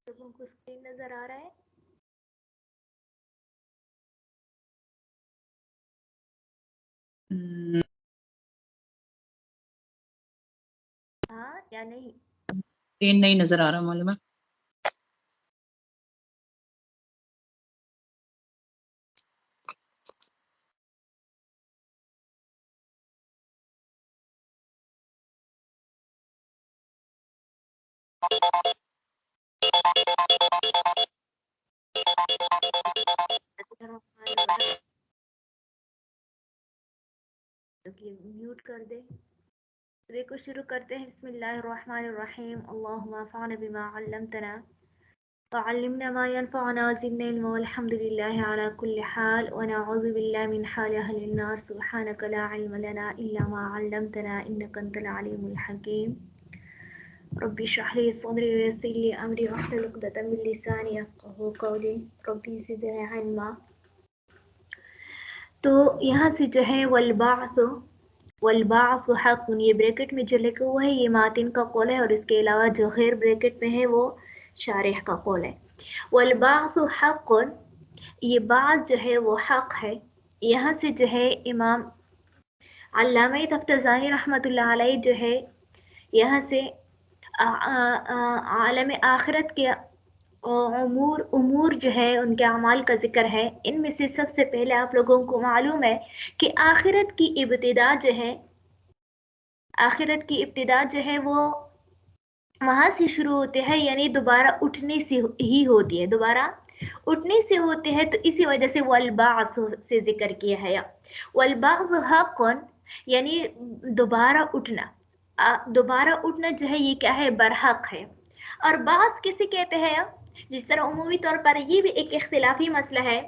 لوگوں کو اسکرین نظر آ رہا ہے؟ ہاں یا نہیں؟ اسکرین نہیں نظر آ رہا معلوم ہے. میوٹ کر دے. دیکھو شروع کرتے ہیں. بسم اللہ الرحمن الرحیم. اللہم انفعنا بما علمتنا وعلمنا ما ينفعنا وزدنا علما والحمد لله على كل حال ونعوذ بالله من حال أهل النار. سبحانك لا علم لنا إلا ما علمتنا إنك أنت العليم الحكيم. ربي اشرح لي صدري ويسر لي أمري واحلل عقدة من لساني يفقهوا قولي. ربي زدني علما. تو یہاں سے جو ہے والبعث حق، یہ بریکٹ میں جو لکھا ہوا ہے یہ ماتن کا قول ہے، اور اس کے علاوہ جو غیر بریکٹ میں ہے وہ شارح کا قول ہے. والبعث حق، یہ بعض جو ہے وہ حق ہے. یہاں سے جو ہے امام علامہ تفتزانی رحمۃ اللہ علیہ جو ہے یہاں سے عالم آخرت کے امور جو ہے ان کے اعمال کا ذکر ہے. ان میں سے سب سے پہلے آپ لوگوں کو معلوم ہے کہ آخرت کی ابتدا جو ہے وہ وہاں سے شروع ہوتے ہیں، یعنی دوبارہ اٹھنے سے ہی ہوتی ہے، دوبارہ اٹھنے سے ہوتے ہیں. تو اسی وجہ سے والبعث سے ذکر کیا ہے. والبعث حق یعنی دوبارہ اٹھنا جو ہے یہ کیا ہے؟ برحق ہے. اور بعض کسے کہتے ہیں؟ جس طرح عمومی طور پر یہ بھی ایک اختلافی مسئلہ ہے.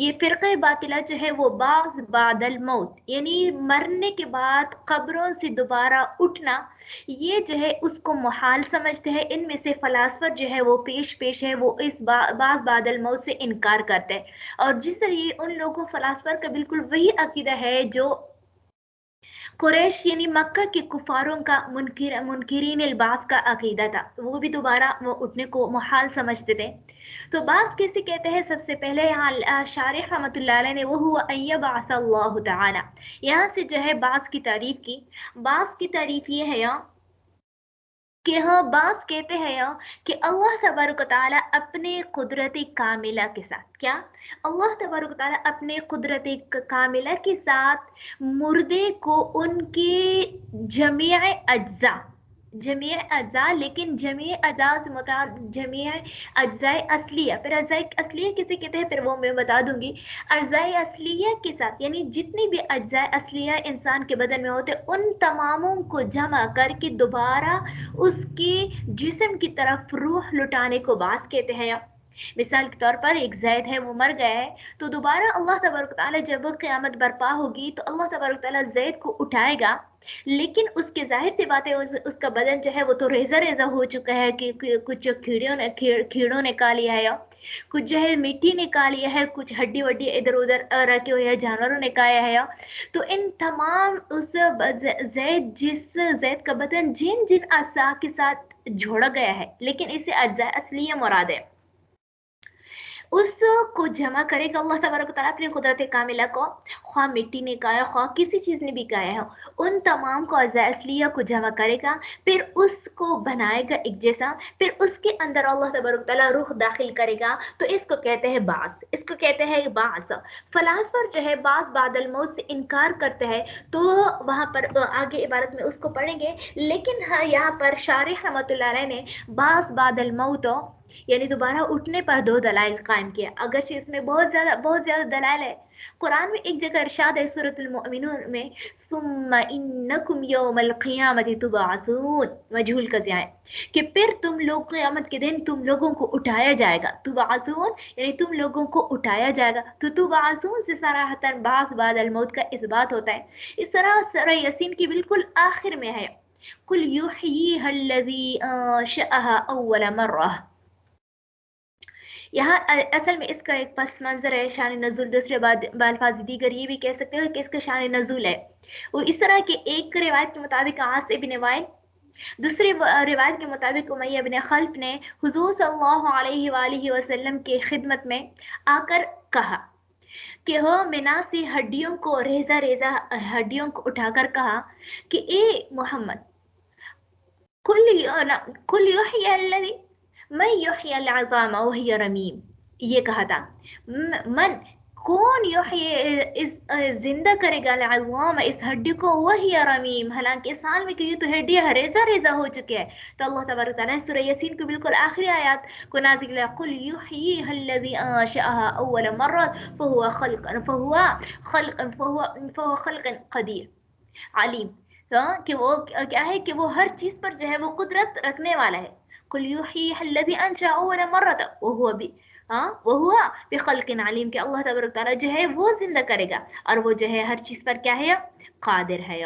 یہ فرقہ باطلہ جو ہے وہ بعض بعد الموت، یعنی مرنے کے بعد قبروں سے دوبارہ اٹھنا، یہ جو ہے اس کو محال سمجھتے ہیں. ان میں سے فلاسفر جو ہے وہ پیش ہے، وہ اس بعض بعد الموت سے انکار کرتے ہیں. اور جس طرح ان لوگوں فلاسفر کا بالکل وہی عقیدہ ہے جو قریش یعنی مکہ کے کفاروں کا منکرین البعث کا عقیدہ تھا، وہ بھی دوبارہ وہ اٹھنے کو محال سمجھتے تھے. تو بعض کیسے کہتے ہیں؟ سب سے پہلے یہاں شارح رحمۃ اللہ علیہ نے وہ ہوا ان یبعث اللہ تعالی، یہاں سے جو ہے بعض کی تعریف کی. بعض کی تعریف یہ ہے کہ بعض کہتے ہیں کہ اللہ تبارک و تعالیٰ اپنے قدرت کاملہ کے ساتھ، کیا؟ اللہ تبارک و تعالیٰ اپنے قدرت کاملہ کے ساتھ مردے کو ان کے جمیع اجزاء، لیکن جمیع اجزاء سے مراد جمیع اجزاء اصلیہ. پھر اجزاء اصلیہ کسے کہتے ہیں پھر وہ میں بتا دوں گی. اجزاء اصلیہ کے ساتھ یعنی جتنی بھی اجزاء اصلیہ انسان کے بدن میں ہوتے ان تماموں کو جمع کر کے دوبارہ اس کے جسم کی طرف روح لٹانے کو بعث کہتے ہیں. مثال کے طور پر ایک زید ہے، وہ مر گیا ہے، تو دوبارہ اللہ تبارک تعالیٰ جب قیامت برپا ہوگی تو اللہ تبارک تعالیٰ زید کو اٹھائے گا، لیکن اس کے ظاہر سی بات ہے اس کا بدن جو ہے وہ تو ریزہ ہو چکا ہے کہ کچھ کیڑوں نے کھا لیا ہے، کچھ جو ہے مٹی نے کھا لیا ہے، کچھ ہڈی وڈی ادھر ادھر رکھے ہوئے ہیں، جانوروں نے کھایا ہے. تو ان تمام اس زید کا بدن جن اجزاء کے ساتھ جوڑا گیا ہے، لیکن اسے اجزاء اصلیہ مراد ہے، اس کو جمع کرے گا اللہ تبارک و تعالیٰ اپنی قدرت کاملہ کو. خواہ مٹی نے کھایا، خواہ کسی چیز نے بھی کھایا ہے، ان تمام کو اجزاء اصلیہ کو جمع کرے گا، پھر اس کو بنائے گا ایک جیسا، پھر اس کے اندر اللہ تبارک و تعالیٰ روح داخل کرے گا. تو اس کو کہتے ہیں بعث، اس کو کہتے ہیں بعث. فلاسفر جو ہے بعث بعد الموت سے انکار کرتے ہیں، تو وہاں پر آگے عبارت میں اس کو پڑھیں گے. لیکن یہاں پر شارح رحمۃ اللہ علیہ نے بعث بعد الموت یعنی دوبارہ اٹھنے پر دو دلائل قائم کیا، اگرچہ اس میں بہت زیادہ دلائل ہے. قرآن میں ایک جگہ ارشاد ہے سورۃ المؤمنون میں ثم انکم یوم القیامت تبعثون، مجہول کا ضیاء ہے کہ پھر تم لوگ قیامت کے دن تم لوگوں کو اٹھایا جائے گا. تبعثون یعنی تم لوگوں کو اٹھایا جائے گا. تو تبعثون سے صراحتاً بعث بعد الموت کا اس بات ہوتا ہے. اس طرح سورہ یاسین کی بالکل آخر میں ہے قل یحییھا الذی انشأھا اول مرہ. یہاں اصل میں اس کا ایک پس منظر ہے، شان نزول. دوسرے بالفاظ دیگر یہ بھی کہہ سکتے ہو کہ اس کا شان نزول ہے. وہ اس طرح کہ ایک روایت کے مطابق عاص ابن وائل दूसरी रिवायत के मुताबिक उमैया इब्न खल्फ ने हुजूर सल्लल्लाहु अलैहि वसल्लम के खिदमत में आकर कहा कि हो मिना से हड्डियों को रेजा रेजा हड्डियों को उठाकर कहा कि ए मोहम्मद कुल युहयी अल्लज़ी मैं युहयी अल-अज़ाम वहिय रमीम, ये कहा था मन कौन इस जिंदा करेगा अल-अज़ाम इस हड्डी को वही रमीम, हालांकि इस हाल में कि ये तो हड्डी रेजा रेजा हो चुकी है। तो अल्लाह तबारक तआला सूरह यासीन की बिल्कुल आखिरी आयत को नाज़िल किया, कुल युहयी अल्लज़ी अंशअहा अव्वल मर्रा फहुवा खल्क़न क़दीर अलीम, कि वो क्या है कि वो हर चीज पर जो है वो कुदरत रखने वाला है। कुल युहयी अल्लज़ी अंशअ अव्वल मर्रा वहुवा बिखल्क़िन अलीम, कि अल्लाह तबारक तआला जो है वो जिंदा करेगा और वो जो है हर चीज पर क्या है कादिर है।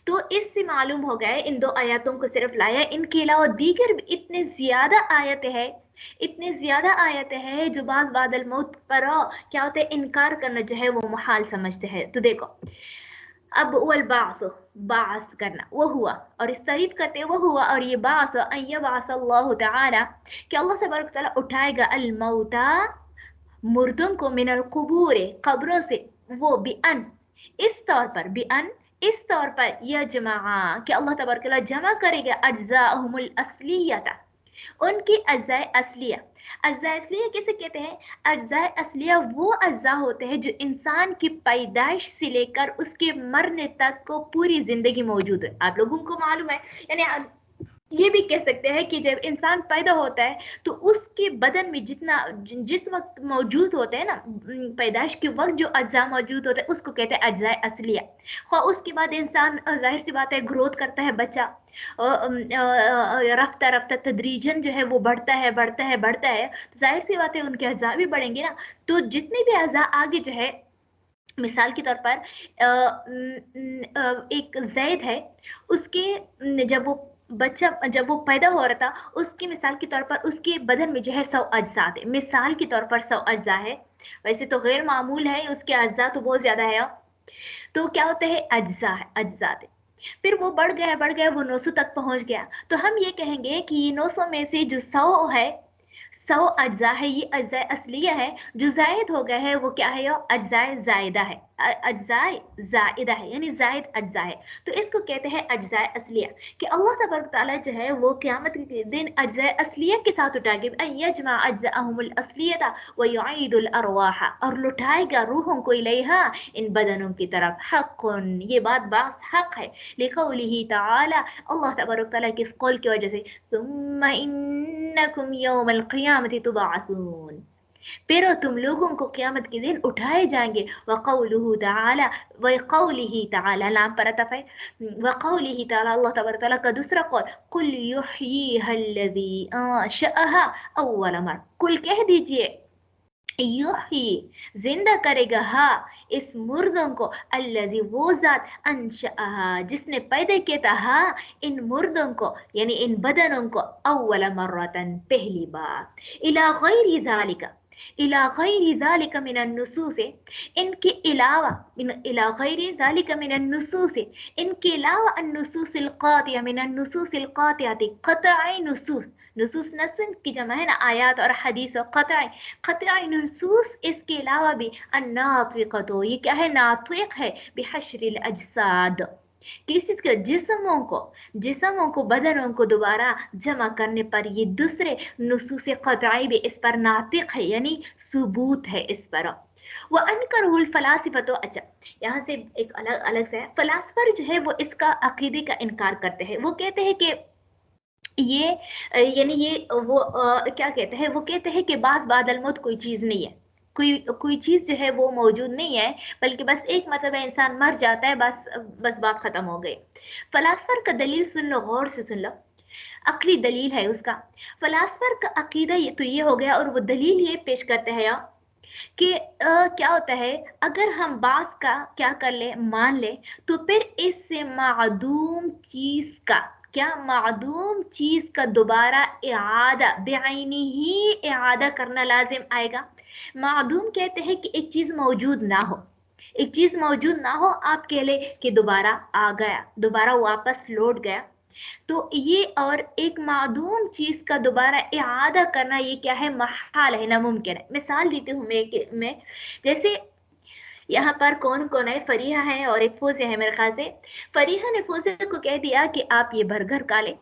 तो इससे मालूम हो गया इन दो आयतों को सिर्फ लाया, इनके अलावा दीगर भी इतने ज्यादा आयतें हैं जो बाज़ बादल मौत पर क्या होता है इनकार करना जो है वो मुहाल समझते हैं। तो देखो अब वल बास करना वो हुआ, और इस तारीफ करते वो हुआ, और ये बास अय्यबास अल्लाह ताला कि अल्लाह तबारक तआला उठाएगा अल मौता मुर्दों को मिनल कुबूर कब्रों से, वो बिअन इस तौर पर यजमा कि अल्लाह तबारक तआला जमा करेगा अज्जाहुमुल असलियता उनकी अज्जाए असलिया। अज्जाए असलिया किसे कहते हैं? अज्जाए असलिया वो अज्जा होते हैं जो इंसान की पैदाइश से लेकर उसके मरने तक को पूरी जिंदगी मौजूद है। आप लोगों को मालूम है, यानी ये भी कह सकते हैं कि जब इंसान पैदा होता है तो उसके बदन में जिस वक्त मौजूद होते हैं ना, पैदाइश के वक्त जो अज्जा मौजूद होते हैं उसको कहते हैं अज्जाए असलिया। और उसके बाद इंसान जाहिर सी बात है ग्रोथ करता है, बच्चा रफ्ता रफ्ता तदरीजन जो है वो बढ़ता है, तो जाहिर सी बात है उनके अज्जा भी बढ़ेंगे ना। तो जितने भी अज्जा आगे जो है, मिसाल के तौर पर एक जैद है, उसके जब वो पैदा हो रहा था, उसकी मिसाल के तौर पर उसके बदन में जो है 100 अज्जा थे, मिसाल के तौर पर 100 अज्जा है, वैसे तो गैर मामूल है, उसके अज्जा तो बहुत ज्यादा है। तो क्या होता है अज्जा थे, फिर वो बढ़ गया वो 900 तक पहुंच गया। तो हम ये कहेंगे कि ये 900 में से जो 100 है, 100 अज्जा है, ये अज्जा असलिया है। जो जायद हो गया है वो क्या है? अज्जाए जायदा है, यानी जायद अज्जा है। तो इसको कहते हैं अज्जाए असलिया, कि अल्लाह तबारक तआला जो है वो क़यामत के दिन अज्जाए असलिया के साथ उठाएगा, यजमा अज्जाहुमुल असलियता व युईदुल अरवाह, और लुटाएगा रूहों को इलैहा इन बदनों की तरफ। हक़्क़ुन, ये बात हक है, लिक़ौलिही तआला, अल्लाह तबारक तआला के इस कौल की वजह से, सुम्मा इन्नकुम यौमल क़ियामति तुबअसून, फिर तुम लोगों को क़यामत के दिन उठाए जाएंगे। वक़ौलुहु तआला नाम पर अतफ़ है, वक़ौलिही तआला, अल्लाह तबारक तआला का दूसरा कौल, कुल युहयीहा अल्लज़ी अंशअहा अव्वल मर्रा, कुल कह दीजिए युही जिंदा करेगा हा इस मुर्दों को, अल्लज़ी वो जात अंशअहा जिसने पैदा किया था, हा इन मुर्दों को यानी इन बदनों को, अव्वल मर्रतन पहली बार, इला गैरि ज़ालिका मिनन नुसूस, इनके अलावा अन्नुसूसिल क़ातिया मिनन नुसूसिल क़ातियाति, क़तई नुसूस नस्न की जमा है ना, आयात और हदीस, और क़तई नुसूस इसके अलावा भी, अन्नातिक़तु, ये क्या है? नातिक़ है, बिहश्रिल अजसाद, किस चीज के? जिस्मों को बदनों को दोबारा जमा करने पर। ये दूसरे नुसूस क़तई भी इस पर नातिक़ है, यानी सबूत है इस पर। वो अनकरुल फलासिफा, तो अच्छा यहाँ से एक अलग से फलासफर जो है वो इसका अकीदे का इनकार करते हैं। वो कहते हैं कि ये यानी ये वो क्या कहते हैं? वो कहते हैं कि बाज़ बादल मौत कोई चीज़ नहीं है, कोई चीज़ जो है वो मौजूद नहीं है, बल्कि बस एक मतलब है इंसान मर जाता है, बस बात ख़त्म हो गई। फलासफर का दलील सुन लो, गौर से सुन लो, अक्ली दलील है उसका। फलासफर का अकीदा ये तो ये हो गया, और वो दलील ये पेश करते हैं कि क्या होता है, अगर हम बास का क्या कर ले, मान ले, तो फिर इससे मादूम चीज का दोबारा इआदा बेआइनी ही इआदा करना लाजिम आएगा। मादूम कहते हैं कि एक चीज मौजूद ना हो, एक चीज मौजूद ना हो, आप कह ले कि दोबारा आ गया, दोबारा वापस लौट गया। तो ये और एक मादूम चीज का दोबारा इआदा करना, ये क्या है, महाल है, नामुमकिन है। मिसाल देती हूँ मैं जैसे यहाँ पर कौन कौन है, फरीहा है और एक फोजिया है मेरे ख्याल से। फरीहा ने फोजिया को कह दिया कि आप ये बर्गर खा ले।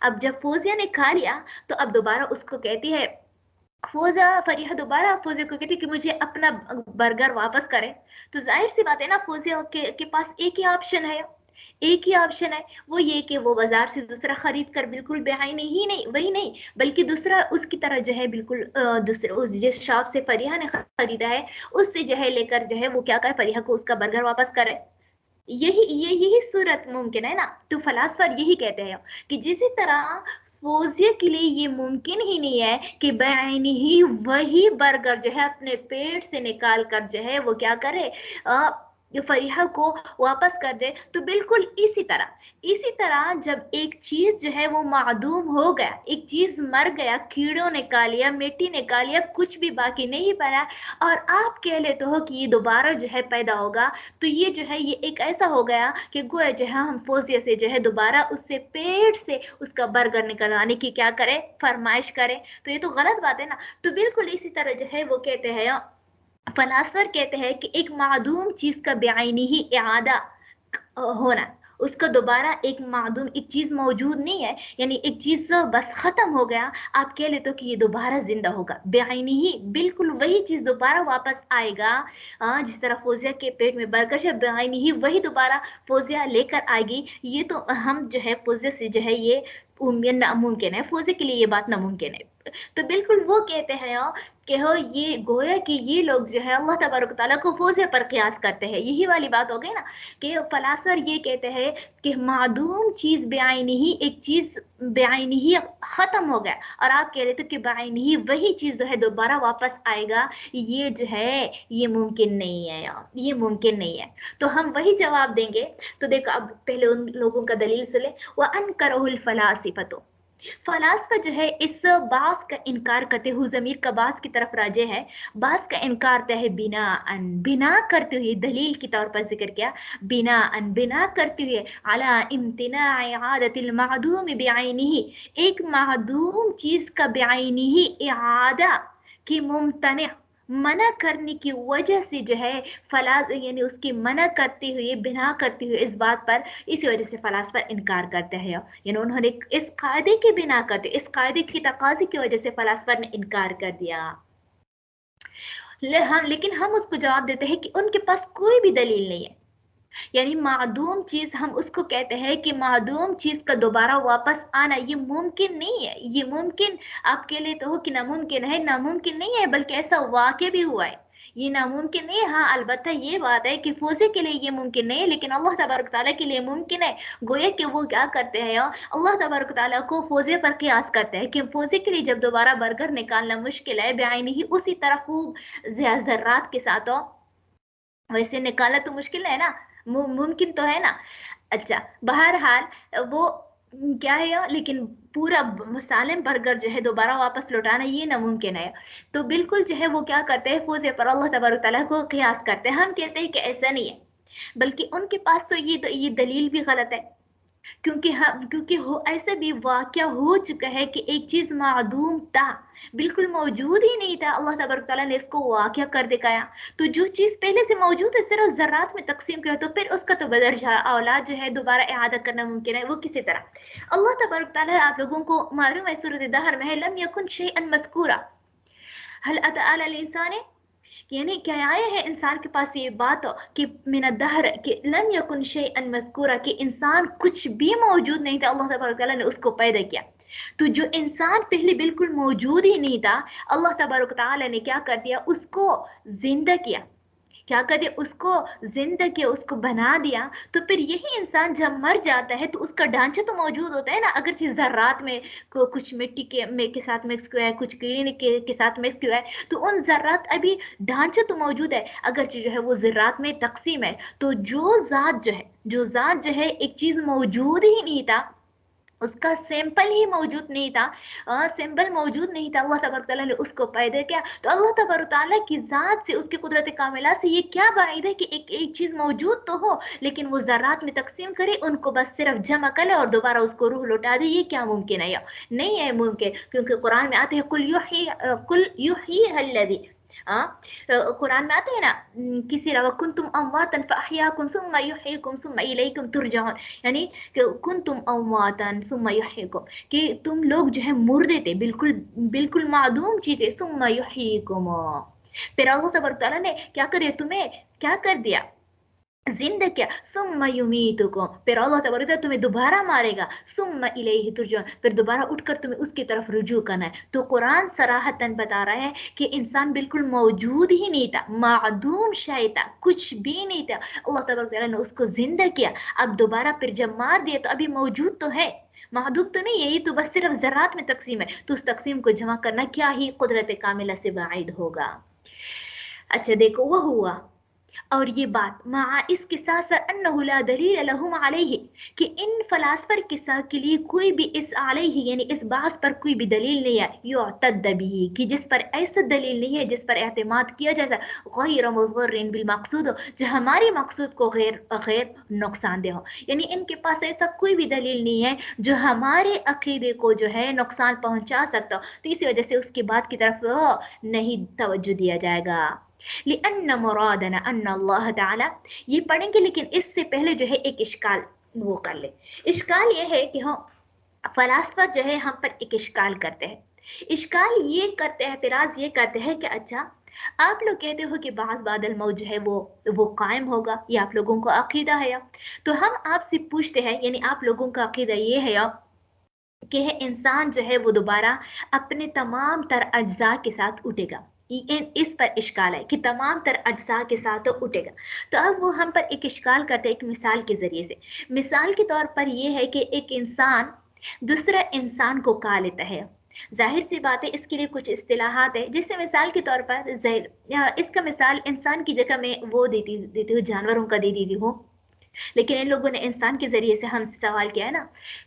अब जब फोजिया ने खा लिया तो अब दोबारा उसको कहती है, फरीहा दोबारा फोजिया को कहती है कि मुझे अपना बर्गर वापस करे। तो जाहिर सी बात है ना, फोजिया के पास एक ही ऑप्शन है, एक ही ऑप्शन है, वो ये कि वो बाजार से दूसरा खरीद कर बिल्कुल बेआईनी ही नहीं, वही नहीं बल्कि दूसरा उसकी तरह जो है बिल्कुल दूसरे उस जिस शॉप से फरीहा ने खरीदा है उससे जो है लेकर जो है वो क्या करे, फरीहा को उसका बर्गर वापस करे। यही सूरत मुमकिन है ना। तो फलासफर यही कहते हैं कि जिस तरह फोजिया के लिए ये मुमकिन ही नहीं है कि बेआईनी ही वही बर्गर जो है अपने पेट से निकाल कर जो है वो क्या करे, फरीहा को वापस कर दे। तो बिल्कुल इसी तरह जब एक चीज जो है वो मादूम हो गया, एक चीज मर गया, कीड़ों ने खा लिया, मिट्टी ने खा लिया, कुछ भी बाकी नहीं बना, और आप कह लेते हो कि ये दोबारा जो है पैदा होगा, तो ये जो है ये एक ऐसा हो गया कि गोया जो है हम फोजिया से जो है दोबारा उससे पेट से उसका बर्गर निकलवाने की क्या करें, फरमाइश करें। तो ये तो गलत बात है ना। तो बिल्कुल इसी तरह जो है वो कहते हैं, फलासफर कहते हैं कि एक मादूम चीज का बेआईनी ही इआदा होना, उसका दोबारा एक मादूम, एक चीज मौजूद नहीं है, यानी एक चीज बस खत्म हो गया, आप कह लेते हो कि ये दोबारा जिंदा होगा, बेआईनी ही बिल्कुल वही चीज दोबारा वापस आएगा। जिस तरह फोजिया के पेट में बरकत है, बेआईनी ही वही दोबारा फोजिया लेकर आएगी। ये तो हम जो है फोजिया से जो है ये नामुमकिन है, फोजिया के लिए ये बात नामुमकिन है। तो बिल्कुल वो कहते हैं कि हो ये गोया कि ये लोग जो है अल्लाह तबारक तआला को फोजिया पर क़ियास करते हैं। यही वाली बात हो गई ना कि फलासफर ये कहते हैं कि मादूम चीज बेआईनी ही, एक चीज बेआईनी ही खत्म हो गया, और आप कह रहे थे कि बेआईनी ही वही चीज जो है दोबारा वापस आएगा, ये जो है ये मुमकिन नहीं है यार, ये मुमकिन नहीं है। तो हम वही जवाब देंगे। तो देखो अब पहले उन लोगों का दलील सुने। व अनकरहुल फलासिफतो, फलासफा जो है इस बास का इनकार करते हुए, ज़मीर का बास की तरफ राजे है, बास का इनकार करते है बिना करते हुए, दलील के तौर पर जिक्र किया, बिना करते हुए, अला इम्तिनाअ इआदतिल मादूम बिआइनिही, एक मादूम चीज का बिआइनिही इआदा की मुमतने, मना करने की वजह से जो है फलास यानी उसकी मना करते हुए, बिना करते हुए इस बात पर, इसी वजह से फलासफा इनकार करते हैं, यानी उन्होंने इस कायदे के बिना करते, इस कायदे की तकाज़ी की वजह से फलासफा ने इनकार कर दिया। लेकिन हम उसको जवाब देते हैं कि उनके पास कोई भी दलील नहीं है। यानी मादूम चीज हम उसको कहते हैं कि मादूम चीज का दोबारा वापस आना ये मुमकिन नहीं है। ये मुमकिन आप कह लेते हो कि नामुमकिन है, नामुमकिन नहीं है, बल्कि ऐसा वाक़या भी हुआ है। ये नामुमकिन नहीं है। हाँ अलबत्ता ये बात है कि फोजे के लिए ये मुमकिन नहीं है, लेकिन अल्लाह तबारक तआला के लिए मुमकिन है। गोया कि वो क्या करते हैं, अल्लाह तबारक तआला को फोजे पर क़ियास करते हैं कि फोजे के लिए जब दोबारा बर्गर निकालना मुश्किल है, बेआईनी ही उसी तरह खूब ज़र्रात के साथ हो, वैसे निकालना तो मुश्किल है ना, मुमकिन तो है ना। अच्छा बहरहाल वो क्या है यार, लेकिन पूरा सालिम बर्गर जो है दोबारा वापस लौटाना ये नामुमकिन है। तो बिल्कुल जो है वो क्या करते हैं, फोजे पर अल्लाह तबारक तआला को क़ियास करते हैं। हम कहते हैं कि ऐसा नहीं है, बल्कि उनके पास तो ये दलील भी गलत है, क्योंकि ऐसा भी वाक़या हो चुका है कि एक चीज मादूम था, बिल्कुल मौजूद ही नहीं था, अल्लाह तबारक तआला ने इसको वाक़या कर दिखाया। तो जो चीज पहले से मौजूद है सिर्फ ज़र्रात में तकसीम किया, तो फिर उसका तो बदरजा औलाद जो है दोबारा इआदा करना मुमकिन है। वो किसी तरह अल्लाह तबारक तआला आप लोगों को मालूम है सूरत दहर में है, लम यकुन शैअन मज़कूरा हल अता अलल इंसान, यानी क्या आया है इंसान के पास ये बात कि मिन दहर कि लम यकुन शैअन मज़कूरा, कि इंसान कुछ भी मौजूद नहीं था, अल्लाह तबारक तआला ने उसको पैदा किया। तो जो इंसान पहले बिल्कुल मौजूद ही नहीं था, अल्लाह तबारक तआला ने क्या कर दिया, उसको जिंदा किया, क्या कर दिया, उसको जिंदा किया, उसको बना दिया। तो फिर यही इंसान जब मर जाता है तो उसका ढांचा तो मौजूद होता है ना, अगर चीज ज़र्रात में कुछ मिट्टी के साथ मिक्स हुआ है, कुछ कीड़े के साथ मिक्स हुआ है, तो उन ज़र्रात अभी ढांचा तो मौजूद है, अगर जो है वो ज़र्रात में तकसीम है। तो जो ज़ात जो है एक चीज मौजूद ही नहीं था, उसका सैंपल ही मौजूद नहीं था, सैंपल मौजूद नहीं था, अल्लाह तबारक तआला ने उसको पैदा किया। तो अल्लाह तबारक तआला की ज़ात से, उसकी कुदरत कामिला से ये क्या बाइद है कि एक चीज़ मौजूद तो हो लेकिन वो ज़रात में तकसीम करे, उनको बस सिर्फ जमा करे और दोबारा उसको रूह लौटा दे। ये क्या मुमकिन है? नहीं है मुमकिन, क्योंकि कुरान में आते हैं कुल युही हल्लज़ी, कुरान में आते हैं ना किसी रवा कुंतुम अमवातन फअहयाकुम सुम्मा युहयिकुम सुम्मा इलैकुम तुरजाऊन, यानी कि कुंतुम अमवातन सुम्मा युहयिकुम, कि तुम लोग जो है मुर्दे थे, बिल्कुल बिल्कुल मादूम चीज़ थे, सुम्मा युहयिकुम, फिर अल्लाह तबारक तआला ने क्या करे, तुम्हें क्या कर दिया, जिंदा किया, सुम्मा युमीतुकुम, फिर अल्लाह तबारक तआला तुम्हें दोबारा मारेगा, सुम्मा इलैहि तुरजाऊन, फिर दोबारा उठकर तुम्हें उसकी तरफ रुजू करना है। तो कुरान सराहतन बता रहा है कि इंसान बिल्कुल मौजूद ही नहीं था, मादूम शय था, कुछ भी नहीं था, अल्लाह तबारक तआला ने उसको जिंदा किया। अब दोबारा फिर जब मार दिया तो अभी मौजूद तो है, महदूद तो नहीं है, ये तो बस सिर्फ ज़रात में तकसीम है, तो उस तकसीम को जमा करना क्या ही कुदरत कामिला से बाइद होगा। अच्छा देखो, वो हुआ, और ये बात मा इसके साथ साथ अन्नहु ला दलील लहुम अलैहि, कि इन फलासफर के साथ के लिए कोई भी इस अलैहि यानी इस बात पर कोई भी दलील नहीं है, युअतद बिही, कि जिस पर ऐसा दलील नहीं है जिस पर एतमाद किया जाए, गैर मुज़र्रिन बिल मक़सूद, जो हमारे मकसूद को गैर नुकसानदेह हो, यानी इनके पास ऐसा कोई भी दलील नहीं है जो हमारे अकीदे को जो है नुकसान पहुंचा सकता हो, तो इसी वजह से उसकी बात की तरफ नहीं तवज्जो दिया जाएगा। लिअन्न मुरादना अन्न अल्लाह ताला, ये पढ़ेंगे लेकिन इससे पहले जो है एक इश्काल वो कर ले। इश्काल ये है कि हम फलासफा जो है हम पर एक इश्काल करते हैं, इश्काल ये करते हैं, एतराज ये करते हैं कि अच्छा आप लोग कहते हो कि बाज़ बादल मौत जो है वो कायम होगा, ये आप लोगों को अकीदा है या, तो हम आपसे पूछते हैं, यानी आप लोगों का अकीदा ये है या कि इंसान जो है वो दोबारा अपने तमाम तर अज्जा के साथ उठेगा, इस पर इश्काल है कि तमाम तर अज्जा के साथ तो उठेगा। तो अब वो हम पर एक इश्काल करते हैं एक मिसाल के जरिए से। मिसाल के तौर पर ये है कि एक इंसान दूसरा इंसान को खा लेता है, जाहिर सी बात है इसके लिए कुछ इस्तिलाहात है, जैसे मिसाल के तौर पर इसका मिसाल इंसान की जगह में वो देती हूँ, जानवरों का दे देती हूँ, लेकिन इन लोगों ने इंसान के ज़रिए से हमसे सवाल किया है ना,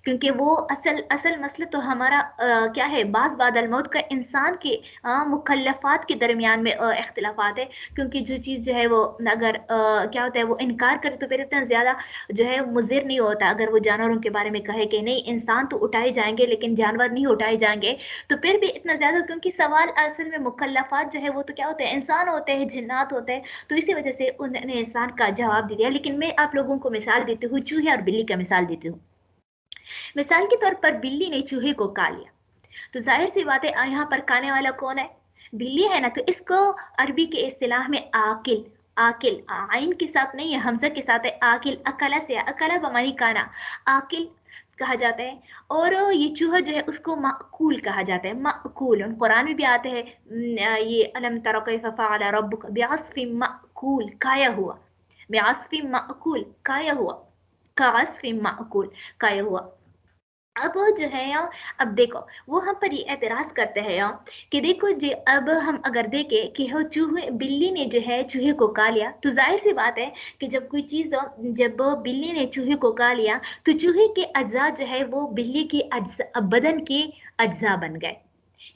क्योंकि वो असल मसला तो हमारा क्या है, बाज़ बादल मौत का इंसान के मुकल्लफ़ात के दरमियान में इख्तिलाफ़ात है, क्योंकि जो चीज़ जो है वो अगर क्या होता है वो इनकार करे तो फिर इतना ज़्यादा जो है मुज़िर नहीं होता, अगर वो जानवरों के बारे में कहे कि नहीं इंसान तो उठाए जाएंगे लेकिन जानवर नहीं उठाए जाएंगे, तो फिर भी इतना ज़्यादा, क्योंकि सवाल असल में मुकल्लफ़ात जो है वो तो क्या होते हैं, इंसान होते हैं, जिन्नात होते हैं, तो इसी वजह से उन्होंने इंसान का जवाब दे दिया। लेकिन मैं आप लोगों को मिसाल देती हूँ, चूहे और बिल्ली का मिसाल देती हूँ। मिसाल के तौर पर बिल्ली ने चूहे को खा लिया, तो जाहिर सी बात है यहाँ पर खाने वाला कौन है, बिल्ली है ना, तो इसको अरबी के इस्तिलाह में आकिल, आकिल आइन के साथ नहीं है, हमजा के साथ है, आकिल अकला से, अकला बमानी खाना, आकिल कहा जाता है। और ये चूहा जो है उसको माकूल कहा जाता है, माकूल कुरान में भी आते हैं, ये अलम तरा कैफ फअल रब्बुक बिअस्फिन माकूल, खाया हुआ, बिअस्फिन माकूल खाया हुआ, कास्फिन माकूल खाया हुआ। अब जो है अब देखो वो हम पर ये एतराज करते हैं कि देखो जी, अब हम अगर देखें कि हो चूहे, बिल्ली ने जो है चूहे को खा लिया, तो जाहिर सी बात है कि जब कोई चीज़, जब बिल्ली ने चूहे को खा लिया तो चूहे के अज्जा जो है वो बिल्ली के बदन के अज्जा बन गए,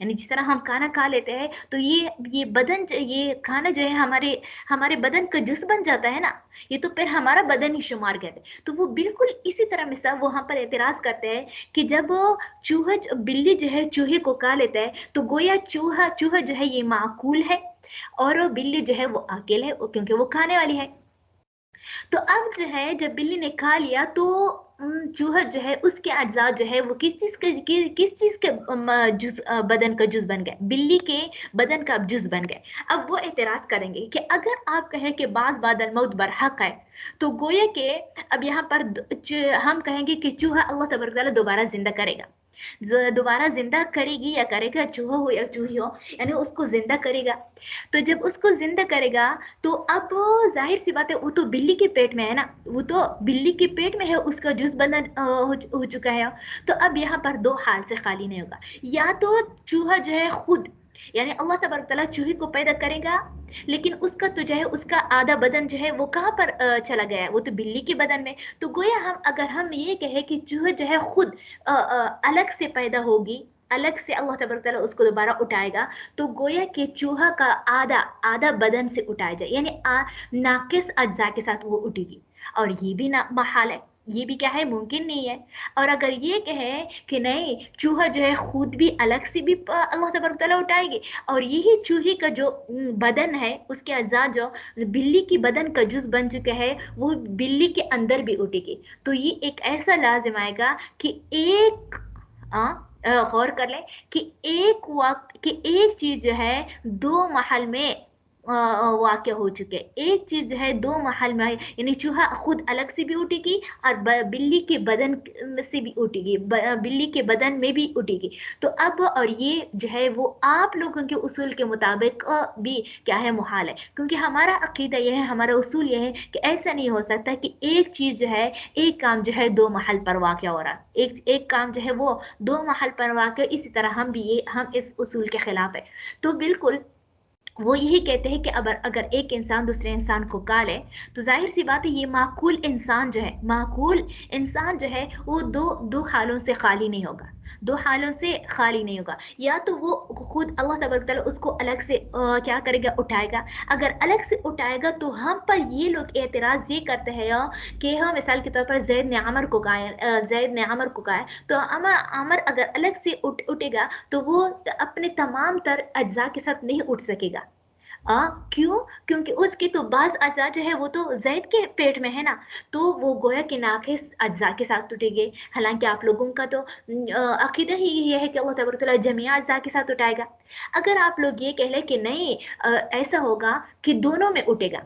यानी जिस तरह हम खाना खा लेते हैं तो ये बदन ये खाना जो है हमारे हमारे बदन का जुज़ बन जाता है ना, ये तो फिर हमारा बदन ही शुमार कहते हैं। तो वो बिल्कुल इसी तरह मिसाल वो हम पर एतराज़ करते हैं कि जब चूहा बिल्ली जो है चूहे को खा लेता है तो गोया चूहा चूहा जो है ये माकूल है और बिल्ली जो है वो आकिल है, क्योंकि वो खाने वाली है। तो अब जो है जब बिल्ली ने खा लिया तो चूहा जो है उसके अज्जा जो है वो किस चीज़ के बदन का जुज़ बन गए, बिल्ली के बदन का जुज़ बन गए। अब वो एतराज़ करेंगे कि अगर आप कहें कि बाज़ बादल मौत बरहक है, तो गोया के अब यहाँ पर हम कहेंगे कि चूहा अल्लाह तबारक तआला दोबारा जिंदा करेगा, दोबारा जिंदा करेगी या करेगा, चूहा हो या चूही हो, यानी उसको जिंदा करेगा। तो जब उसको जिंदा करेगा तो अब जाहिर सी बात है वो तो बिल्ली के पेट में है ना, वो तो बिल्ली के पेट में है, उसका जुज़ बदन हो चुका है। तो अब यहाँ पर दो हाल से खाली नहीं होगा, या तो चूहा जो है खुद, यानी अल्लाह तबारक तआला चूहे को पैदा करेगा لیکن اس کا تو جو ہے اس کا آدھا بدن جو ہے وہ کہاں پر چلا گیا ہے؟ وہ تو بلی کے بدن میں. تو گویا اگر ہم یہ کہیں کہ چوہا جو ہے خود الگ سے پیدا ہوگی، الگ سے اللہ تبارک تعالیٰ اس کو دوبارہ اٹھائے گا، تو گویا کہ چوہا کا آدھا بدن سے اٹھایا جائے، یعنی ناقص اجزاء کے ساتھ وہ اٹھے گی. اور یہ بھی محال ہے، یہ بھی کیا ہے، ممکن نہیں ہے. اور اگر یہ کہیں کہ نہیں، چوہا جو ہے خود بھی الگ سے بھی اللہ تبارک تعالیٰ اٹھائے گی، اور یہی چوہے کا جو بدن ہے، اس کے اجزاء جو بلی کی بدن کا جز بن چکا ہے، وہ بلی کے اندر بھی اٹھے گی. تو یہ ایک ایسا لازم آئے گا کہ ایک غور کر لیں کہ ایک وقت کہ ایک چیز جو ہے دو محل میں واقع ہو چکے. ایک چیز جو ہے دو محل میں، یعنی چوہا خود الگ سے بھی اٹھے گی اور بلی کے بدن سے بھی اٹھے گی، بلی کے بدن میں بھی اٹھے گی. تو اب اور یہ جو ہے وہ آپ لوگوں کے اصول کے مطابق بھی کیا ہے، محال ہے. کیونکہ ہمارا عقیدہ یہ ہے، ہمارا اصول یہ ہے کہ ایسا نہیں ہو سکتا کہ ایک چیز جو ہے، ایک کام جو ہے دو محل پر واقع ہو رہا ہے، ایک کام جو ہے وہ دو محل پر واقع. اسی طرح ہم اس اصول کے خلاف ہے. تو بالکل وہ یہی کہتے ہیں کہ اگر ایک انسان دوسرے انسان کو کالے، تو ظاہر سی بات ہے یہ معقول انسان جو ہے، معقول انسان جو ہے وہ دو حالوں سے خالی نہیں ہوگا، دو حالوں سے خالی نہیں ہوگا. یا تو وہ خود اللہ تبارک تعالیٰ اس کو الگ سے کیا کرے گا، اٹھائے گا. اگر الگ سے اٹھائے گا تو ہم پر یہ لوگ اعتراض یہ کرتے ہیں کہ ہاں، مثال کے طور پر زید نے عمر کو کہا ہے، تو عمر اگر الگ سے اٹھے گا تو وہ اپنے تمام تر اجزاء کے ساتھ نہیں اٹھ سکے گا. کیوں؟ کیونکہ اس کی تو بعض اجزاء جو ہے وہ تو زید کے پیٹ میں ہے نا، تو وہ گویا کہ ناقص اجزاء کے ساتھ اٹھے گے. حالانکہ آپ لوگوں کا تو عقیدہ ہی یہ ہے کہ اللہ تبارک تعالیٰ جمیع اجزاء کے ساتھ اٹھائے گا. اگر آپ لوگ یہ کہہ لیں کہ نہیں، ایسا ہوگا کہ دونوں میں اٹھے گا،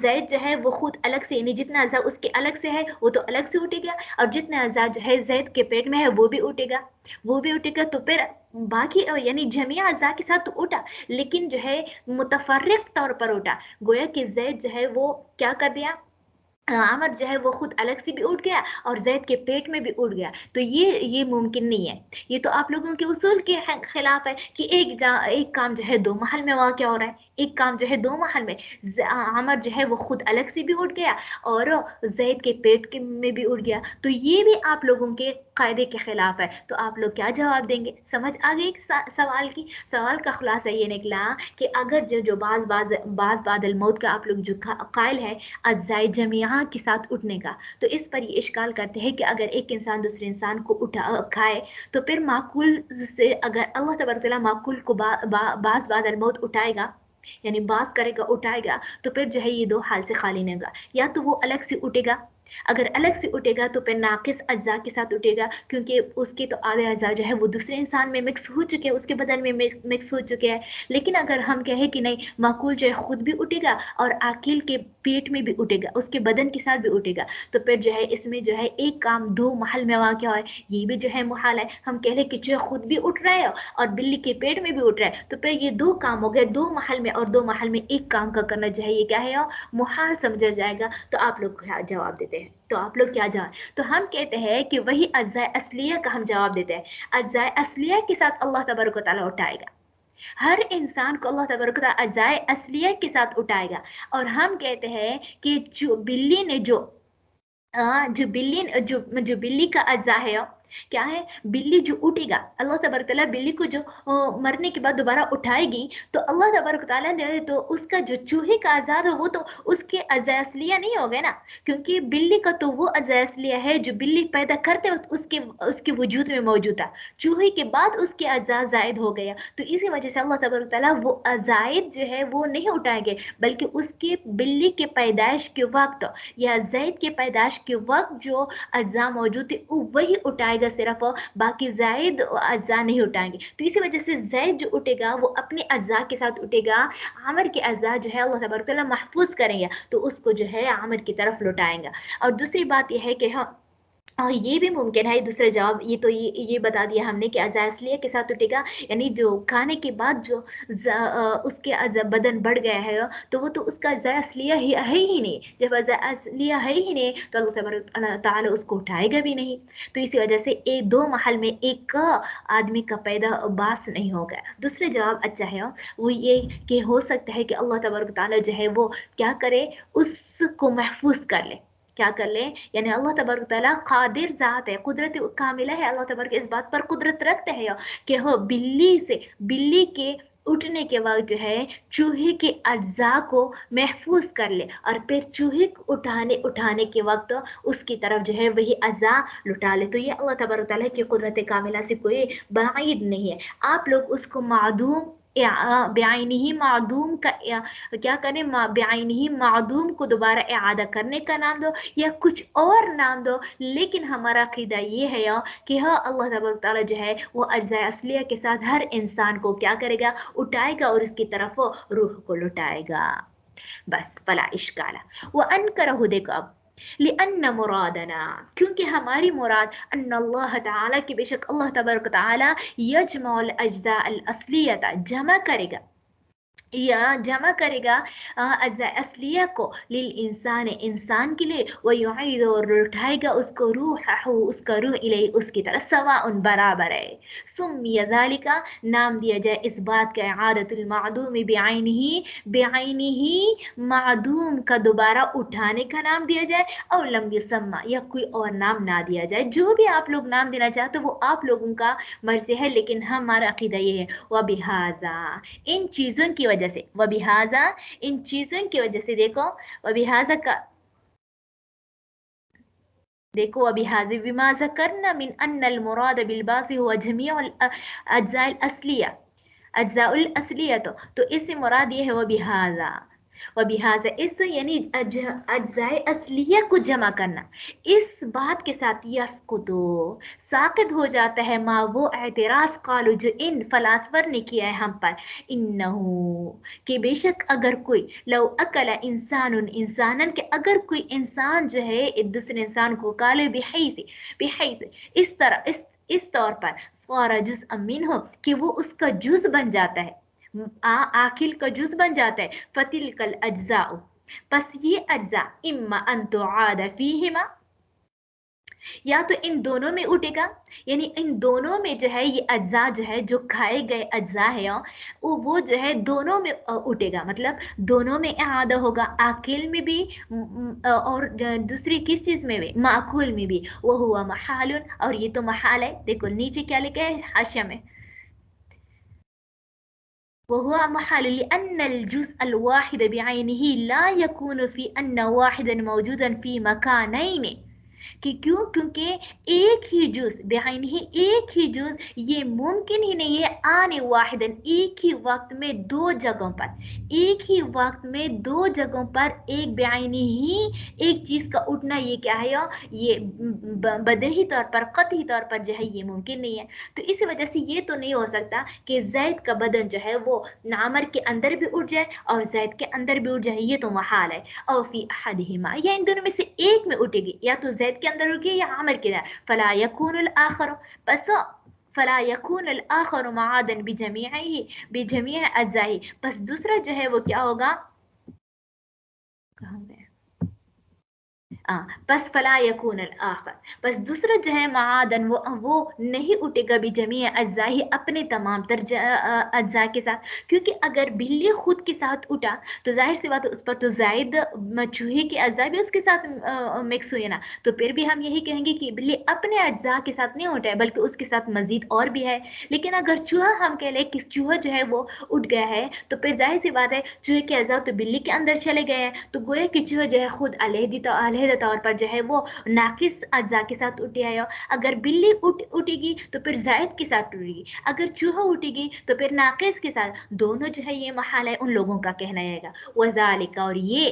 زید جو ہے وہ خود الگ سے، یعنی جتنا اجزاء اس کے الگ سے ہے وہ تو الگ سے اٹھے گا، اور جتنا اجزاء جو ہے زید کے پیٹ میں ہے وہ بھی اٹھے گا. تو پھر باقی یعنی جمیع اجزاء کے ساتھ تو اٹھا، لیکن جو ہے متفرق طور پر اٹھا. گویا کہ زید جو ہے وہ کیا کر دیا، عمر جو ہے وہ خود الگ سے بھی اٹھ گیا اور زید کے پیٹ میں بھی اٹھ گیا. تو یہ ممکن نہیں ہے. یہ تو آپ لوگوں کے اصول کے خلاف ہے کہ ایک کام جو ہے دو محل میں واقع ہو رہا ہے، ایک کام جو ہے دو محل میں. عمر جو ہے وہ خود الگ سے بھی اٹھ گیا اور زید کے پیٹ میں بھی اٹھ گیا. تو یہ بھی آپ لوگوں کے قاعدے کے خلاف ہے. تو آپ لوگ کیا جواب دیں گے؟ سمجھ آ گئی سوال کا خلاصہ یہ نکلا کہ اگر جو بعض بعد الموت کا آپ لوگ جو قائل ہے اجزائے جمیعہ کے ساتھ اٹھنے کا، تو اس پر یہ اشکال کرتے ہیں کہ اگر ایک انسان دوسرے انسان کو کھائے، تو پھر معقول سے اگر اللہ تبارک تعالیٰ معقول کو بعض بعد الموت اٹھائے گا، یعنی باز کرے گا، اٹھائے گا، تو پھر جو ہے یہ دو حال سے خالی نہیں ہوگا. یا تو وہ الگ سے اٹھے گا، اگر الگ سے اٹھے گا تو پھر ناقص اجزاء کے ساتھ اٹھے گا، کیونکہ اس کے تو آدھے اجزاء جو ہے وہ دوسرے انسان میں مکس ہو چکے ہیں، اس کے بدن میں مکس ہو چکے ہیں. لیکن اگر ہم کہیں کہ نہیں، معقول جو ہے خود بھی اٹھے گا اور عاقل کے پیٹ میں بھی اٹھے گا، اس کے بدن کے ساتھ بھی اٹھے گا، تو پھر جو ہے اس میں جو ہے ایک کام دو محل میں واقع ہے، یہ بھی جو ہے محال ہے. ہم کہہ لیں کہ جو خود بھی اٹھ رہا ہے اور بلی کے پیٹ میں بھی اٹھ رہا ہے، تو پھر یہ دو کام ہو گئے دو محل میں، اور دو محل میں ایک کام کا کرنا جو ہے یہ کیا ہے، محال سمجھا جائے گا. تو آپ لوگ کیا جواب دیتے ہیں؟ تو ہم کہتے ہیں کہ وہی اجزاء اصلیہ کا ہم جواب دیتے ہیں. اجزاء اصلیہ کے ساتھ اللہ تبارک و تعالیٰ اٹھائے گا، ہر انسان کو اللہ تبارک و تعالیٰ اجزاء اصلیہ کے ساتھ اٹھائے گا. اور ہم کہتے ہیں کہ جو بلی کا اجزاء ہے، کیا ہے، بلی جو اٹھے گا، اللہ تبارک تعالیٰ بلی کو جو مرنے کے بعد دوبارہ اٹھائے گی، تو اللہ تبارک تعالیٰ نے تو اس کا جو چوہے کا اجزاء ہے وہ تو اس کے اجزاء اصلیہ نہیں ہو گئے نا، کیونکہ بلی کا تو وہ اجزاء اصلیہ ہے جو بلی پیدا کرتے وقت اس کے وجود میں موجود تھا. چوہے کے بعد اس کے اجزاء زائد ہو گیا، تو اسی وجہ سے اللہ تبارک تعالیٰ وہ زائد جو ہے وہ نہیں اٹھائیں گے، بلکہ اس کے بلی کے پیدائش کے وقت یا زید کے پیدائش کے وقت جو اجزاء موجود تھے وہی اٹھائے گا صرف، باقی زائد اجزاء نہیں اٹھائیں گے. تو اسی وجہ سے زید جو اٹھے گا وہ اپنے اجزاء کے ساتھ اٹھے گا، عامر کے اجزاء جو ہے اللہ تبارک تعالیٰ محفوظ کریں گے، تو اس کو جو ہے عامر کی طرف لوٹائیں گا. اور دوسری بات یہ ہے کہ और ये भी मुमकिन है, दूसरा जवाब ये तो ये बता दिया हमने कि अज़ा असलिया के साथ उठेगा, यानी जो खाने के बाद जो उसके बदन बढ़ गया है तो वो तो उसका अज़ा असलिया है ही नहीं। जब अज़ा असलिया है ही नहीं तो अल्लाह तबारक ताला उसको उठाएगा भी नहीं। तो इसी वजह से एक दो महल में एक आदमी का पैदा बास नहीं होगा। दूसरा जवाब अच्छा है वो ये कि हो सकता है कि अल्लाह तबारक ताला जो है वो क्या करे, उसको महफूज कर ले। क्या कर ले, यानी अल्लाह तबारक ताला कादिर ज़ात है, कुदरत कामिला है। अल्लाह तबारक इस बात पर कुदरत रखते हैं कि हो बिल्ली के उठने के वक्त जो है चूहे के अज्जा को महफूज कर ले, और फिर चूहे को उठाने के वक्त उसकी तरफ जो है वही अज्जा लुटा ले। तो ये अल्लाह तबारक ताला की कुदरत कामिला से कोई बाइद नहीं है। आप लोग उसको मादूम बेआइनिही मादूम का क्या करें, बेआइनिही मादूम को दोबारा इआदा करने का नाम दो या कुछ और नाम दो, लेकिन हमारा अकीदा ये है कि हाँ अल्लाह तबारक ताला जो है वो अज्जा असलिया के साथ हर इंसान को क्या करेगा, उठाएगा और उसकी तरफ रूह को लुटाएगा। बस फला इश्काला व अनकरहु। देखो अब लिअन्न मुरादना, क्योंकि हमारी मुराद अल्लाह ताला की बेशक अल्लाह तबारक ताला यजमउल अज्जा अल असलियता जमा करेगा या जमा करेगा अज्जा असलिया को लिल इंसान इंसान के लिए, वो युईद और उठाएगा उसको रूह उसका रूह इले उसकी तरफ सवा उन बराबर है। सुम्मिय ज़ालिका नाम दिया जाए इस बात का इआदतुल मादूम बेआइनिही मादूम का दोबारा उठाने का नाम दिया जाए, और लम युसम्मा या कोई और नाम ना दिया जाए। जो भी आप लोग नाम देना चाहते हो वो आप लोगों का मर्जी है, लेकिन हमारा अकीदा ये है व बिहाजा इन चीज़ों की वजह से, वबिहाजा इन चीज़ों की वजह से। देखो वबिहाजा का देखो वबिहाजा बिमा ज़करना मिन अन्नल मुराद बिलबासी हुआ जमीउल अज्जाइल असलिया अज्जाउल असलिया। तो इससे मुराद ये है वबिहाजा वबिहाजा इस यानी अज्जाए असलिया को जमा करना। इस बात के साथ यसकुतो साकित हो जाता है माँ वो एतराज़ कालू जो इन फलासफर ने किया है हम पर, इन्नहु कि बेशक अगर कोई लो अकला इंसान इंसानन के अगर कोई इंसान जो है एक दूसरे इंसान को काले बिहैस इस तरह इस तौर पर सारा जुज़ अमीन हो कि वो उसका जुज़ बन जाता है, आखिल का जुज़ बन जाता है। फतिल कल अज्जा, बस ये अज्जा इम्मा अन तुआदा फीहिमा या तो इन दोनों में उठेगा, यानी इन दोनों में जो है ये अज्जा जो है जो खाए गए अज्जा है वो जो है दोनों में उठेगा, मतलब दोनों में इआदा होगा, आकिल में भी और दूसरी किस चीज़ में भी, माकुल में भी। वो हुआ महालुन, और ये तो महाल है। देखो नीचे क्या लिखा है हाशिया में, وهو محال لأن الجزء الواحد بعينه لا يكون في أن واحدا موجودا في مكانين کہ کیوں، کیونکہ ایک ہی جز بعین ہی ایک ہی جز یہ ممکن ہی نہیں ہے آنے واحدن ایک ہی وقت میں دو جگہوں پر، ایک ہی وقت میں دو جگہوں پر ایک بعین ہی ایک چیز کا اٹھنا یہ کیا ہے، یہ بدہی طور پر قطعی طور پر جو ہے یہ ممکن نہیں ہے۔ تو اسی وجہ سے یہ تو نہیں ہو سکتا کہ زید کا بدن جو ہے وہ عامر کے اندر بھی اٹھ جائے اور زید کے اندر بھی اٹھ جائے، یہ تو محال ہے۔ اور فی احدہما یا ان دونوں میں سے ایک میں اٹھے گی، یا تو زید کے اندر ہوگی یا عامر کے اندر، فلا یکون الاخر بس فلا یکون الاخر معادا بجمیع اجزائه، بس دوسرا جو ہے وہ کیا ہوگا، کہاں گئے بس فلا یکون الاخر، بس دوسرا جو ہے معادن وہ نہیں اٹھے گا بجمیع اجزاء اپنے تمام تر اجزاء کے ساتھ، کیونکہ اگر بلی خود کے ساتھ اٹھا تو ظاہر سی بات ہے اس پر تو زائد چوہے کے اجزاء بھی اس کے ساتھ مکس ہوئے نا، تو پھر بھی ہم یہی کہیں گے کہ بلی اپنے اجزاء کے ساتھ نہیں اٹھا ہے بلکہ اس کے ساتھ مزید اور بھی ہے۔ لیکن اگر چوہا ہم کہہ لیں کہ چوہا جو ہے وہ اٹھ گیا ہے تو پھر ظاہر سی بات ہے چوہے کے اجزاء تو بلی کے اندر چلے گئے ہیں، تو گویا کہ چوہا جو ہے خود علیحدہ طور پر جو ہے وہ ناقص اجزاء کے ساتھ اٹھے ہے۔ اگر بلی اٹھے گی تو پھر زائد کے ساتھ اٹھے گی، اگر چوہا اٹھے گی تو پھر ناقص کے ساتھ، دونوں جو ہے یہ محال ہے ان لوگوں کا کہنا ہے گا۔ وذالک اور یہ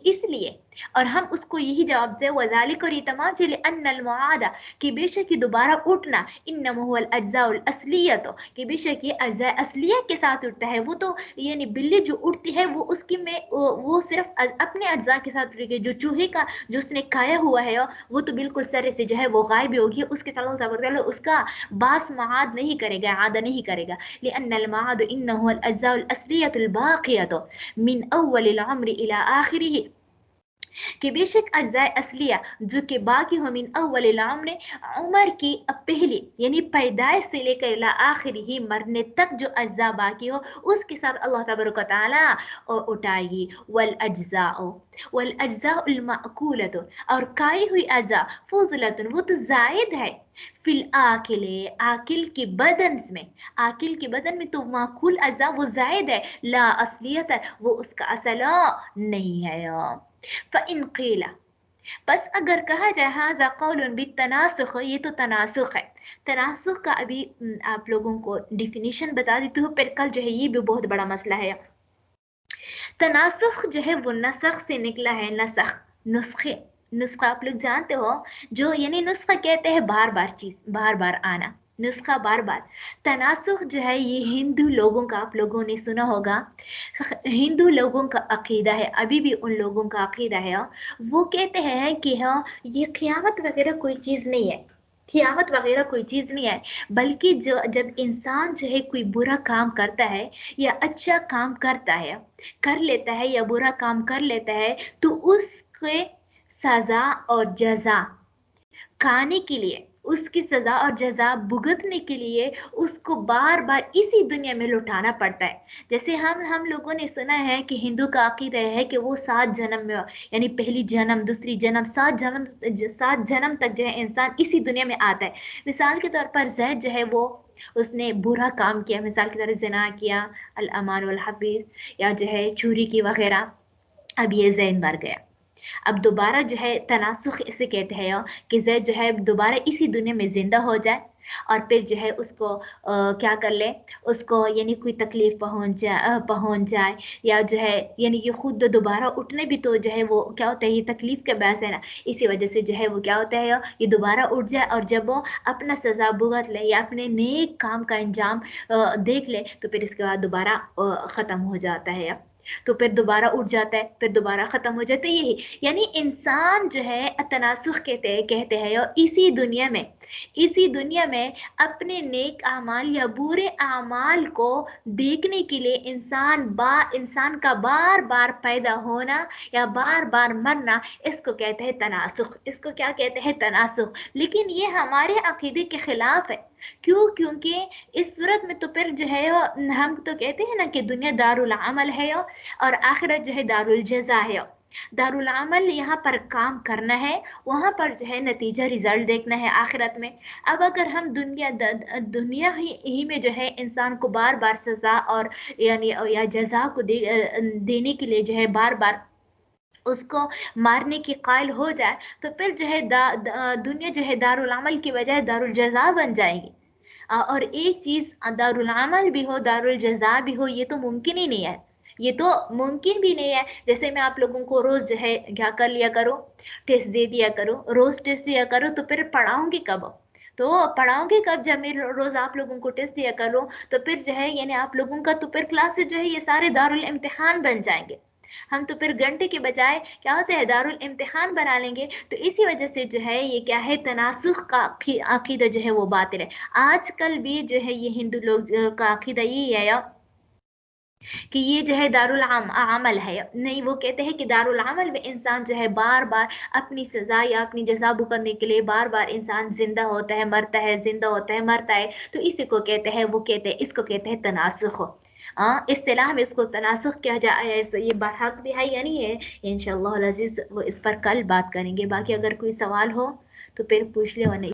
اس لیے اور ہم اس کو یہی جواب دے وذالک، اور یہ تمام چیزیں ان المعادہ کہ بے شک یہ دوبارہ اٹھنا انما هو الاجزاء الاصلیۃ کہ بے شک یہ اجزاء اصلیہ کے ساتھ اٹھتا ہے. وہ تو یعنی بلی جو اٹھتی ہے وہ اس کی میں وہ صرف اپنے اجزاء کے ساتھ اٹھے گی. جو چوہے کا جو اس نے کھایا ہوا ہے وہ تو بالکل سر سے جو ہے وہ غائب ہوگی. اس کے ساتھ اللہ تعالی اس کا باس معاد نہیں کرے گا، عادہ نہیں کرے گا. لان المعاد انه الاجزاء الاصلیۃ الباقیۃ من اول العمر الى آخره کہ بے شک اجزاء اصلیہ جو کہ باقی ہو من اول العمر عمر کی پہلی یعنی پیدائش سے لے کر آخر ہی مرنے تک جو اجزاء باقی ہو اس کے ساتھ اللہ تبارک و تعالی اٹھائے گی. والاجزاء المأکولۃ اور کھائی ہوئی اجزاء فضلۃ وہ تو زائد ہے فی الآکل آکل کے بدن میں، آکل کے بدن میں تو معقول اجزاء وہ زائد ہے، لا اصلیت وہ اس کا اصل نہیں ہے. فَإِنْ قِيلَ بس اگر کہا جائے هذا قول بالتناسخ یہ تو تناسخ ہے. تناسخ کا ابھی آپ لوگوں کو ڈیفینیشن بتا دیتی ہوں، پھر کل جو ہے یہ بھی بہت بڑا مسئلہ ہے. تناسخ جو ہے وہ نسخ سے نکلا ہے. نسخ نسخے، نسخہ آپ لوگ جانتے ہو جو یعنی نسخہ کہتے ہیں بار بار چیز بار بار آنا، نسخہ بار بار. تناسخ جو ہے یہ ہندو لوگوں کا آپ لوگوں نے سنا ہوگا، ہندو لوگوں کا عقیدہ ہے، ابھی بھی ان لوگوں کا عقیدہ ہے. وہ کہتے ہیں کہ ہاں یہ قیامت وغیرہ کوئی چیز نہیں ہے، قیامت وغیرہ کوئی چیز نہیں ہے، بلکہ جب انسان جو ہے کوئی برا کام کرتا ہے یا اچھا کام کرتا ہے کر لیتا ہے یا برا کام کر لیتا ہے تو اس کے سزا اور جزا کھانے کے لیے، اس کی سزا اور جزا بھگتنے کے لیے اس کو بار بار اسی دنیا میں لوٹانا پڑتا ہے. جیسے ہم لوگوں نے سنا ہے کہ ہندو کا عقیدہ ہے کہ وہ 7 جنم میں یعنی پہلی جنم دوسری جنم 7 جنم تک جو ہے انسان اسی دنیا میں آتا ہے. مثال کے طور پر زید جو ہے وہ اس نے برا کام کیا، مثال کی طرح زنا کیا، الامان والحفیظ یا جو ہے چوری کی وغیرہ، اب یہ زید مر گیا. اب دوبارہ جو ہے تناسخ اسے کہتے ہیں کہ زید جو ہے دوبارہ اسی دنیا میں زندہ ہو جائے اور پھر جو ہے اس کو کیا کر لے، اس کو یعنی کوئی تکلیف پہنچ جائے یا جو ہے یعنی یہ خود دوبارہ اٹھنے بھی تو جو ہے وہ کیا ہوتا ہے یہ تکلیف کا باعث ہے نا، اسی وجہ سے جو ہے وہ کیا ہوتا ہے یہ دوبارہ اٹھ جائے اور جب وہ اپنا سزا بھگت لے یا اپنے نیک کام کا انجام دیکھ لے تو پھر اس کے بعد دوبارہ ختم ہو جاتا ہے، تو پھر دوبارہ اٹھ جاتا ہے، پھر دوبارہ ختم ہو جاتا ہے. یہی یعنی انسان جو ہے تناسخ کہتے ہیں اور اسی دنیا میں اپنے نیک اعمال یا برے اعمال کو دیکھنے کے لیے انسان کا بار بار پیدا ہونا یا بار بار مرنا، اس کو کہتے ہیں تناسخ. اس کو کیا کہتے ہیں؟ تناسخ. لیکن یہ ہمارے عقیدے کے خلاف ہے. کیوں؟ کیونکہ اس صورت میں تو پھر جو ہے ہم تو کہتے ہیں نا کہ دنیا دار العمل ہے اور آخرت جو ہے دار الجزا ہے. دار العمل یہاں پر کام کرنا ہے، وہاں پر جو ہے نتیجہ رزلٹ دیکھنا ہے آخرت میں. اب اگر ہم دنیا ہی میں جو ہے انسان کو بار بار سزا اور یعنی یا جزا کو دینے کے لیے جو ہے بار بار اس کو مارنے کی قائل ہو جائے تو پھر جو ہے دنیا جو ہے دار العمل کی بجائے دار الجزا بن جائے گی. اور ایک چیز دار العمل بھی ہو دار الجزا بھی ہو یہ تو ممکن ہی نہیں ہے، یہ تو ممکن بھی نہیں ہے. جیسے میں آپ لوگوں کو روز جو ہے کیا کر لیا کرو، ٹیسٹ دے دیا کرو، روز ٹیسٹ دیا کرو، تو پھر پڑھاؤں گی کب؟ تو پڑھاؤں گی کب جب میں روز آپ لوگوں کو ٹیسٹ دیا کروں تو پھر جو ہے یعنی آپ لوگوں کا تو پھر کلاسز جو ہے یہ سارے دارالامتحان بن جائیں گے. ہم تو پھر گھنٹے کے بجائے کیا ہوتا ہے دارالامتحان بنا لیں گے. تو اسی وجہ سے جو ہے یہ کیا ہے تناسخ کا عقیدہ جو ہے وہ باطل ہے. آج کل بھی جو ہے یہ ہندو لوگ کا عقیدہ یہی ہے کہ یہ جو ہے دار العمل ہے. نہیں، وہ کہتے ہیں کہ دار العمل میں انسان جو ہے بار بار اپنی سزا یا اپنی جزا بھگتنے کے لیے بار بار انسان زندہ ہوتا ہے مرتا ہے، زندہ ہوتا ہے مرتا ہے. تو اسی کو کہتے ہیں اس کو کہتے ہیں تناسخ. اصطلاح میں اس کو تناسخ کیا جائے، یہ برحق بھی ہے یا نہیں ہے انشاءاللہ العزیز وہ اس پر کل بات کریں گے. باقی اگر کوئی سوال ہو تو پھر پوچھ لے اور نہیں